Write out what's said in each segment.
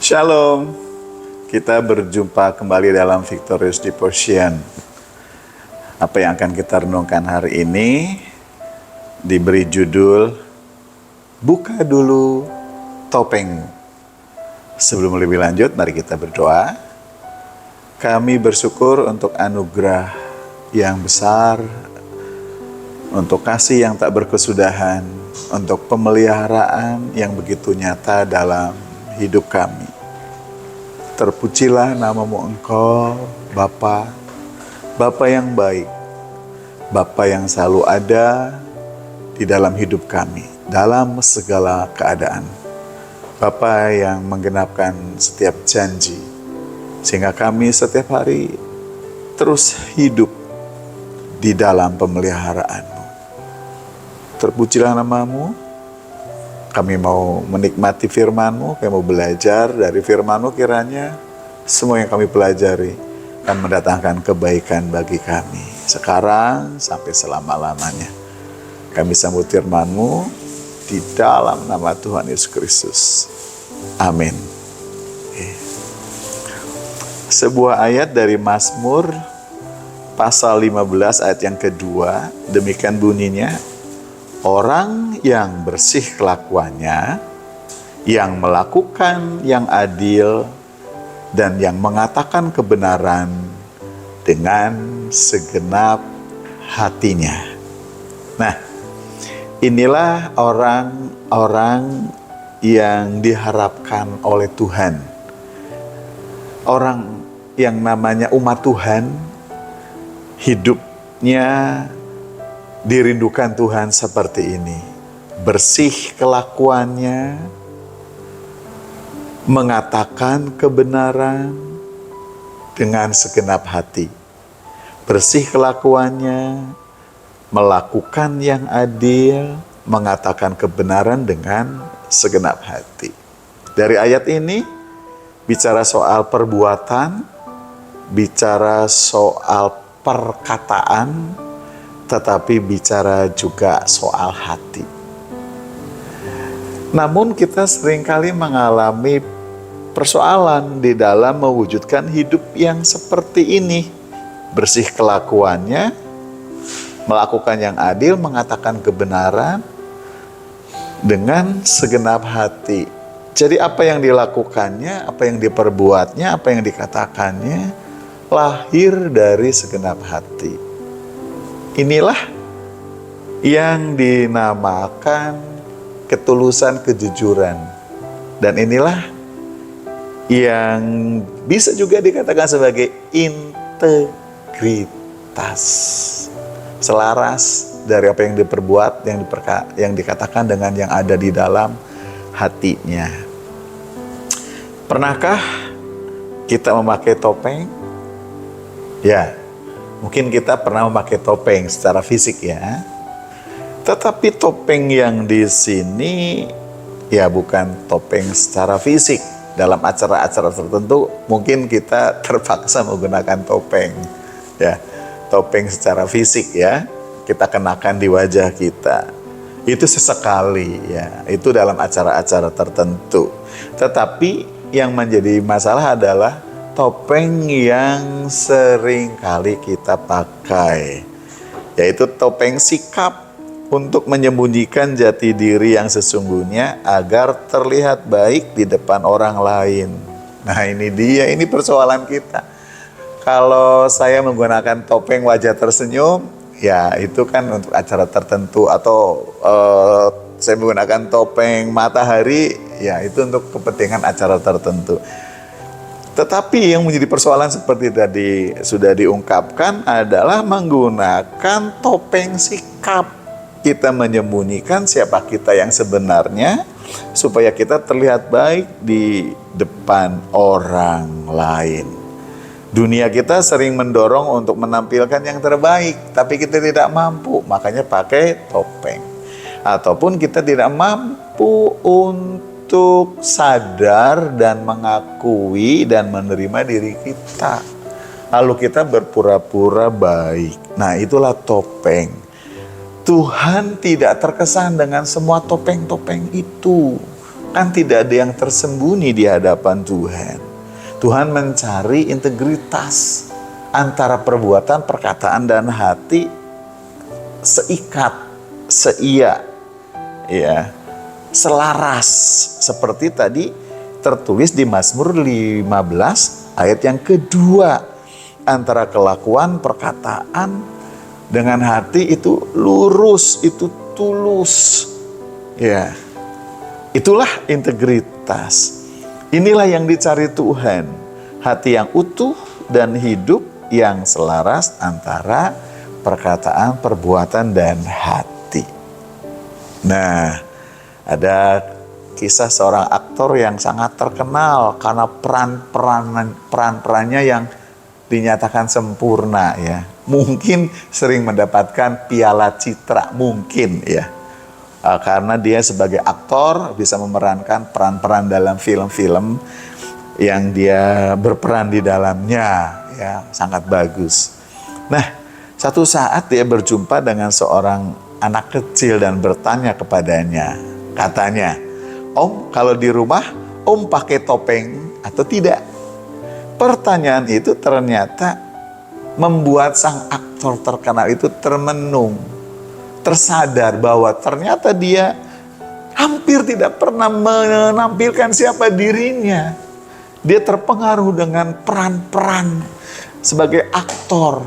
Shalom, kita berjumpa kembali dalam Victorious Devotion. Apa yang akan kita renungkan hari ini diberi judul Buka Dulu Topengmu. Sebelum lebih lanjut, mari kita berdoa. Kami bersyukur untuk anugerah yang besar, untuk kasih yang tak berkesudahan, untuk pemeliharaan yang begitu nyata dalam hidup kami. Terpujilah namamu Engkau, Bapa, Bapa yang baik, Bapa yang selalu ada di dalam hidup kami, dalam segala keadaan. Bapa yang menggenapkan setiap janji, sehingga kami setiap hari terus hidup di dalam pemeliharaan-Mu. Terpujilah namamu. Kami mau menikmati firman-Mu, kami mau belajar dari firman-Mu, kiranya semua yang kami pelajari akan mendatangkan kebaikan bagi kami sekarang sampai selama-lamanya. Kami sambut firman-Mu di dalam nama Tuhan Yesus Kristus. Amin. Sebuah ayat dari Mazmur pasal 15 ayat yang kedua, demikian bunyinya: orang yang bersih kelakuannya, yang melakukan yang adil, dan yang mengatakan kebenaran dengan segenap hatinya. Nah, inilah orang-orang yang diharapkan oleh Tuhan. Orang yang namanya umat Tuhan, hidupnya dirindukan Tuhan seperti ini. Bersih kelakuannya, mengatakan kebenaran dengan segenap hati. Bersih kelakuannya, melakukan yang adil, mengatakan kebenaran dengan segenap hati. Dari ayat ini bicara soal perbuatan, bicara soal perkataan, tetapi bicara juga soal hati. Namun kita seringkali mengalami persoalan di dalam mewujudkan hidup yang seperti ini. Bersih kelakuannya, melakukan yang adil, mengatakan kebenaran dengan segenap hati. Jadi apa yang dilakukannya, apa yang diperbuatnya, apa yang dikatakannya lahir dari segenap hati. Inilah yang dinamakan ketulusan kejujuran. Dan inilah yang bisa juga dikatakan sebagai integritas. Selaras dari apa yang diperbuat, yang dikatakan dengan yang ada di dalam hatinya. Pernahkah kita memakai topeng? Ya, mungkin kita pernah memakai topeng secara fisik ya. Tetapi topeng yang di sini ya bukan topeng secara fisik. Dalam acara-acara tertentu mungkin kita terpaksa menggunakan topeng. Ya, topeng secara fisik ya. Kita kenakan di wajah kita. Itu sesekali ya. Itu dalam acara-acara tertentu. Tetapi yang menjadi masalah adalah topeng yang sering kali kita pakai, yaitu topeng sikap untuk menyembunyikan jati diri yang sesungguhnya agar terlihat baik di depan orang lain. Nah ini dia, ini persoalan kita. Kalau saya menggunakan topeng wajah tersenyum, ya itu kan untuk acara tertentu, atau saya menggunakan topeng matahari, ya itu untuk kepentingan acara tertentu. Tetapi yang menjadi persoalan seperti tadi sudah diungkapkan adalah menggunakan topeng sikap. Kita menyembunyikan siapa kita yang sebenarnya supaya kita terlihat baik di depan orang lain. Dunia kita sering mendorong untuk menampilkan yang terbaik, tapi kita tidak mampu, makanya pakai topeng. Ataupun kita tidak mampu untuk sadar dan mengakui dan menerima diri kita. Lalu kita berpura-pura baik. Nah, itulah topeng. Tuhan tidak terkesan dengan semua topeng-topeng itu. Kan tidak ada yang tersembunyi di hadapan Tuhan. Tuhan mencari integritas antara perbuatan, perkataan, dan hati seikat, seia, ya, selaras. Seperti tadi tertulis di Mazmur 15 ayat yang kedua, antara kelakuan, perkataan, dengan hati itu lurus, itu tulus. Ya, itulah integritas. Inilah yang dicari Tuhan. Hati yang utuh dan hidup yang selaras antara perkataan, perbuatan, dan hati. Nah, ada kisah seorang aktor yang sangat terkenal karena peran-perannya yang dinyatakan sempurna, ya. Mungkin sering mendapatkan piala citra, mungkin, ya. Karena dia sebagai aktor bisa memerankan peran-peran dalam film-film yang dia berperan di dalamnya, ya, sangat bagus. Nah, satu saat dia berjumpa dengan seorang anak kecil dan bertanya kepadanya. Katanya, "Om, kalau di rumah Om pakai topeng atau tidak?" Pertanyaan itu ternyata membuat sang aktor terkenal itu termenung, tersadar bahwa ternyata dia hampir tidak pernah menampilkan siapa dirinya. Dia terpengaruh dengan peran-peran sebagai aktor,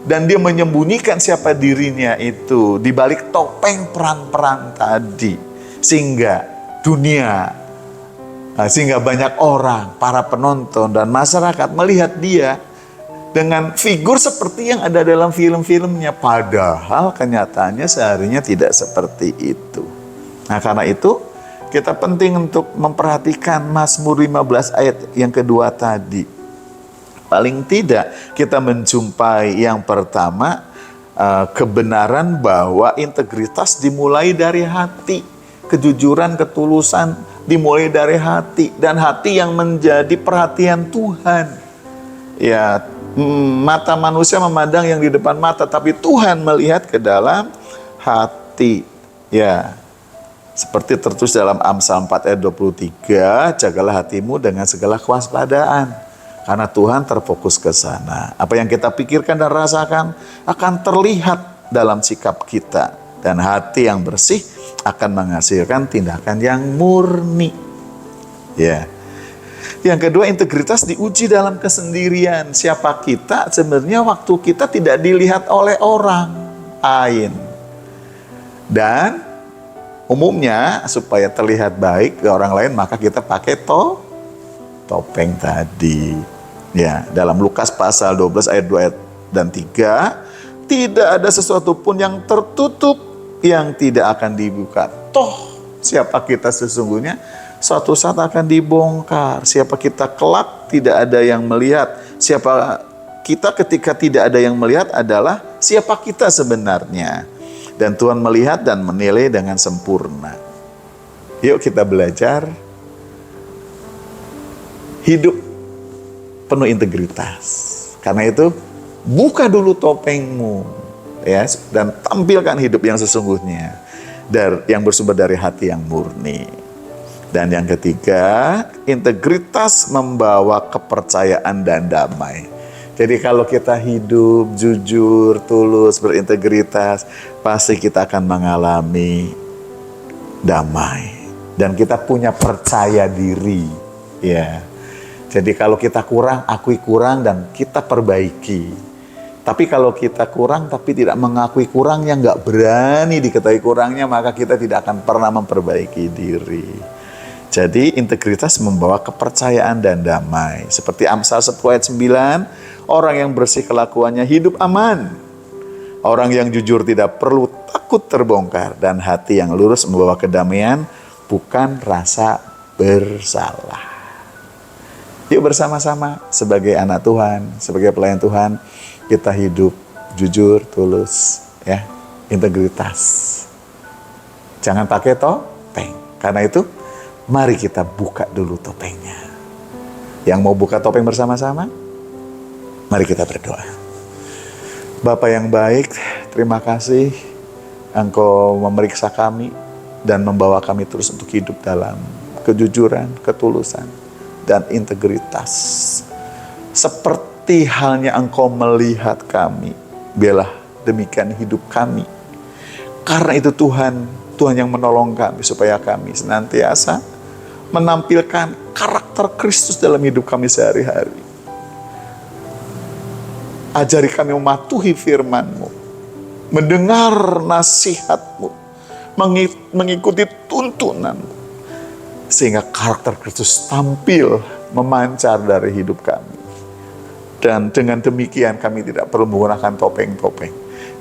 dan dia menyembunyikan siapa dirinya itu di balik topeng peran-peran tadi, sehingga banyak orang, para penonton dan masyarakat melihat dia dengan figur seperti yang ada dalam film-filmnya, padahal kenyataannya seharinya tidak seperti itu. Nah, karena itu kita penting untuk memperhatikan Mazmur 15 ayat yang kedua tadi. Paling tidak kita menjumpai yang pertama, kebenaran bahwa integritas dimulai dari hati. Kejujuran, ketulusan dimulai dari hati, dan hati yang menjadi perhatian Tuhan. Ya, mata manusia memandang yang di depan mata, tapi Tuhan melihat ke dalam hati. Ya, seperti tertulis dalam Amsal 4 ayat 23, jagalah hatimu dengan segala kewaspadaan, karena Tuhan terfokus ke sana. Apa yang kita pikirkan dan rasakan akan terlihat dalam sikap kita, dan hati yang bersih akan menghasilkan tindakan yang murni. Ya. Yang kedua, integritas diuji dalam kesendirian. Siapa kita sebenarnya waktu kita tidak dilihat oleh orang lain. Dan umumnya supaya terlihat baik ke orang lain, maka kita pakai topeng tadi. Ya, dalam Lukas pasal 12 ayat 2 dan 3, tidak ada sesuatu pun yang tertutup yang tidak akan dibuka. Toh siapa kita sesungguhnya suatu saat akan dibongkar. Siapa kita kelak tidak ada yang melihat. Siapa kita ketika tidak ada yang melihat adalah siapa kita sebenarnya. Dan Tuhan melihat dan menilai dengan sempurna. Yuk kita belajar hidup penuh integritas. Karena itu buka dulu topengmu, ya, dan tampilkan hidup yang sesungguhnya, yang bersumber dari hati yang murni. Dan yang ketiga, integritas membawa kepercayaan dan damai. Jadi kalau kita hidup jujur, tulus, berintegritas, pasti kita akan mengalami damai. Dan kita punya percaya diri. Ya. Jadi kalau kita kurang, akui kurang dan kita perbaiki. Tapi kalau kita kurang tapi tidak mengakui kurangnya, nggak berani diketahui kurangnya, maka kita tidak akan pernah memperbaiki diri. Jadi integritas membawa kepercayaan dan damai. Seperti Amsal 10 ayat 9, orang yang bersih kelakuannya hidup aman. Orang yang jujur tidak perlu takut terbongkar, dan hati yang lurus membawa kedamaian, bukan rasa bersalah. Yuk bersama-sama sebagai anak Tuhan, sebagai pelayan Tuhan, kita hidup jujur, tulus, ya, integritas. Jangan pakai topeng. Karena itu, mari kita buka dulu topengnya. Yang mau buka topeng bersama-sama, mari kita berdoa. Bapa yang baik, terima kasih Engkau memeriksa kami dan membawa kami terus untuk hidup dalam kejujuran, ketulusan, dan integritas. Seperti halnya Engkau melihat kami, biarlah demikian hidup kami. Karena itu Tuhan yang menolong kami supaya kami senantiasa menampilkan karakter Kristus dalam hidup kami sehari-hari. Ajari kami mematuhi firman-Mu, mendengar nasihat-Mu, mengikuti tuntunan-Mu, sehingga karakter Kristus tampil memancar dari hidup kami. Dan dengan demikian kami tidak perlu menggunakan topeng-topeng,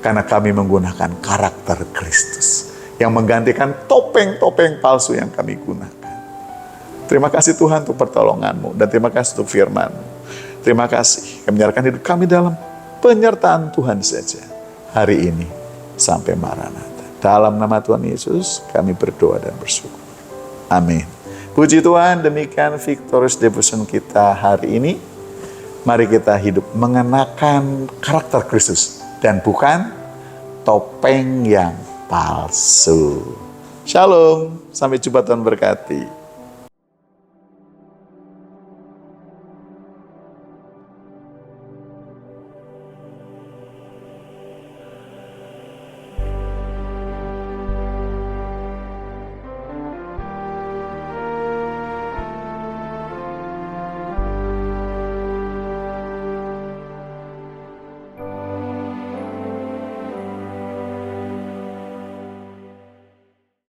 karena kami menggunakan karakter Kristus yang menggantikan topeng-topeng palsu yang kami gunakan. Terima kasih Tuhan untuk pertolongan-Mu, dan terima kasih untuk firman-Mu. Terima kasih kami menyerahkan hidup kami dalam penyertaan Tuhan saja hari ini sampai Maranatha. Dalam nama Tuhan Yesus kami berdoa dan bersyukur. Amin. Puji Tuhan, demikian Victorious Devotion kita hari ini. Mari kita hidup mengenakan karakter Kristus dan bukan topeng yang palsu. Shalom, sampai jumpa, Tuhan berkati.